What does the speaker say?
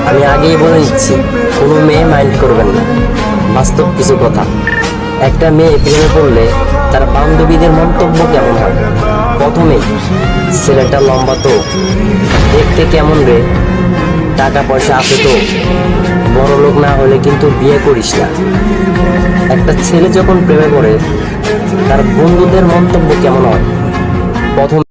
আমি আগেই বলে দিচ্ছি, কোনো মেয়ে মাইন্ড করবেন না। বাস্তব কিছু কথা, একটা মেয়ে প্রেমে পড়লে তার বান্ধবীদের মন্তব্য কেমন হয়? প্রথমে, ছেলেটা লম্বা তো, দেখতে কেমন রে, টাকা পয়সা আছে তো, বড় লোক না হলে কিন্তু বিয়ে করিস না। একটা ছেলে যখন প্রেমে পড়ে তার বন্ধুদের মন্তব্য কেমন হয়? প্রথম